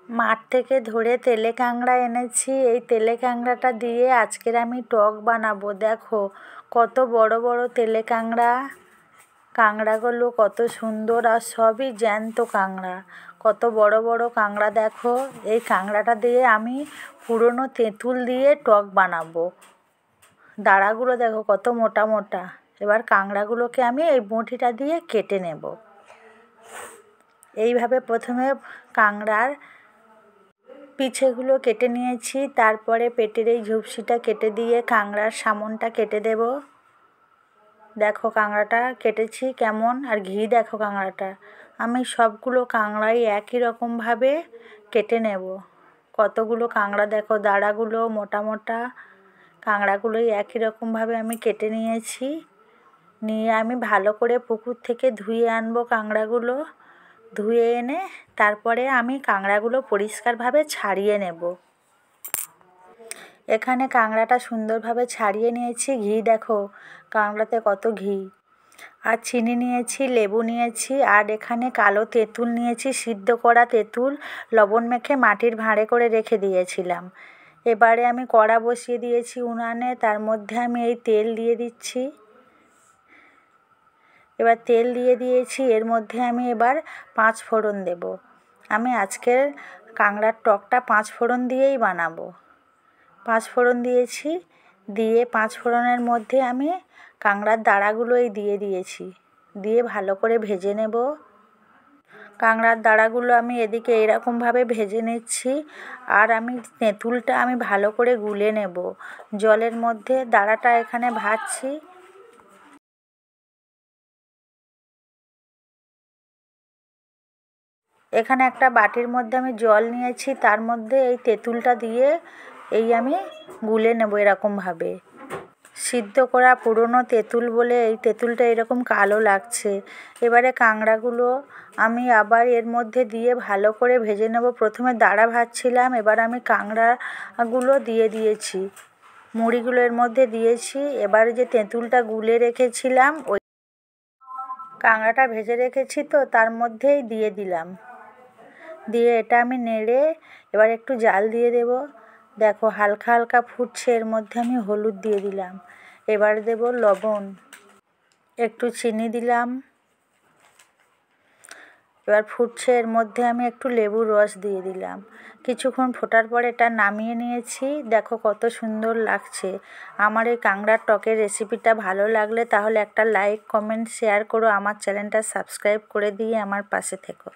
মাঠ থেকে ধরে তেলে কাঁকড়া এনেছি। এই তেলে কাঁকড়াটা দিয়ে আজকের আমি টক বানাবো। দেখো কত বড় বড় তেলে কাঁকড়া। কাঁকড়াগুলো কত সুন্দর আর সবই জ্যান্ত কাঁকড়া। কত বড় বড় কাঁকড়া দেখো। এই কাঁকড়াটা দিয়ে আমি পুরনো তেঁতুল দিয়ে টক বানাবো। দাঁড়াগুলো দেখো কত মোটা মোটা। এবার কাঁকড়াগুলোকে আমি এই বঁটিটা দিয়ে কেটে নেব। এইভাবে প্রথমে কাঁকড়ার পিছেগুলো কেটে নিয়েছি, তারপরে পেটের এই ঝুপসিটা কেটে দিয়ে কাঁকড়ার সামনটা কেটে দেব। দেখো কাঁকড়াটা কেটেছি কেমন, আর ঘি দেখো কাঁকড়াটা। আমি সবগুলো কাঁকড়াই একই রকমভাবে কেটে নেব। কতগুলো কাঁকড়া দেখো, দাঁড়াগুলো মোটা মোটা। কাঁকড়াগুলোই একই রকমভাবে আমি কেটে নিয়েছি। নিয়ে আমি ভালো করে পুকুর থেকে ধুয়ে আনবো কাঁকড়াগুলো। ধুয়ে এনে তারপরে আমি কাঁকড়াগুলো পরিষ্কারভাবে ছাড়িয়ে নেব। এখানে কাঁকড়াটা সুন্দরভাবে ছাড়িয়ে নিয়েছি। ঘি দেখো কাঁকড়াতে কত ঘি। আর চিনি নিয়েছি, লেবু নিয়েছি, আর এখানে কালো তেঁতুল নিয়েছি, সিদ্ধ করা তেঁতুল। লবণ মেখে মাটির ভাঁড়ে করে রেখে দিয়েছিলাম। এবারে আমি কড়া বসিয়ে দিয়েছি উনানে। তার মধ্যে আমি এই তেল দিয়ে দিচ্ছি। এবার তেল দিয়ে দিয়েছি, এর মধ্যে আমি এবার 5 ফোড়ন দেব। আমি আজকের কাঁকড়ার টকটা 5 ফোড়ন দিয়েই বানাবো। 5 ফোড়ন দিয়েছি। দিয়ে 5 ফোড়নের মধ্যে আমি কাঁকড়ার দাঁড়াগুলোই দিয়ে দিয়েছি। দিয়ে ভালো করে ভেজে নেব। কাঁকড়ার দাঁড়াগুলো আমি এদিকে এরকমভাবে ভেজে নিচ্ছি। আর আমি তেঁতুলটা আমি ভালো করে গুলে নেব। জলের মধ্যে দাঁড়াটা এখানে ভাজছি। এখানে একটা বাটির মধ্যে আমি জল নিয়েছি, তার মধ্যে এই তেঁতুলটা দিয়ে আমি গুলে নেব এরকমভাবে। সিদ্ধ করা পুরনো তেঁতুল বলে এই তেঁতুলটা এরকম কালো লাগছে। এবারে কাঁকড়াগুলো আমি আবার এর মধ্যে দিয়ে ভালো করে ভেজে নেব। প্রথমে দাঁড়া ভাজছিলাম, এবার আমি কাঁকড়াগুলো দিয়ে দিয়েছি। মুড়িগুলো এর মধ্যে দিয়েছি। এবার যে তেঁতুলটা গুলে রেখেছিলাম, ওই কাঁকড়াটা ভেজে রেখেছি তো তার মধ্যেই দিয়ে দিলাম। দিয়ে এটা আমি নেড়ে এবার একটু জাল দিয়ে দেব। দেখো হালকা হালকা ফুটছে, এর মধ্যে আমি হলুদ দিয়ে দিলাম। এবার দেব লবণ, একটু চিনি দিলাম। এবার ফুটছে, এর মধ্যে আমি একটু লেবুর রস দিয়ে দিলাম। কিছুক্ষণ ফোটার পরে এটা নামিয়ে নিয়েছি। দেখো কত সুন্দর লাগছে। আমার এই কাঁকড়ার টকের রেসিপিটা ভালো লাগলে তাহলে একটা লাইক, কমেন্ট, শেয়ার করো। আমার চ্যানেলটা সাবস্ক্রাইব করে দিয়ে আমার পাশে থেকো।